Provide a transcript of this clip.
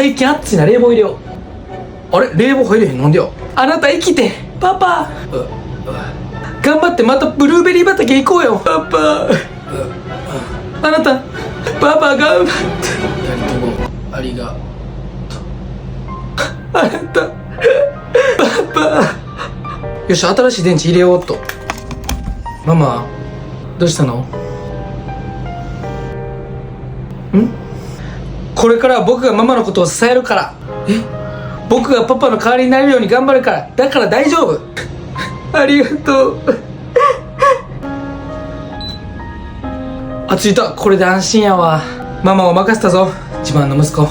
最近暑いな、冷房入れよう。あれ、冷房入れへん、なんでや。あなた生きて、パパ。頑張ってまたブルーベリー畑行こうよ、パパ。あなた、パパ頑張って。二人ともありがとう。あなた、パパ。よし、新しい電池入れようっと。ママ、どうしたの？これからは僕がママのことを支えるから。僕がパパの代わりになるように頑張るから。だから大丈夫。ありがとう。あ、着いた。これで安心やわ。ママを任せたぞ、自慢の息子。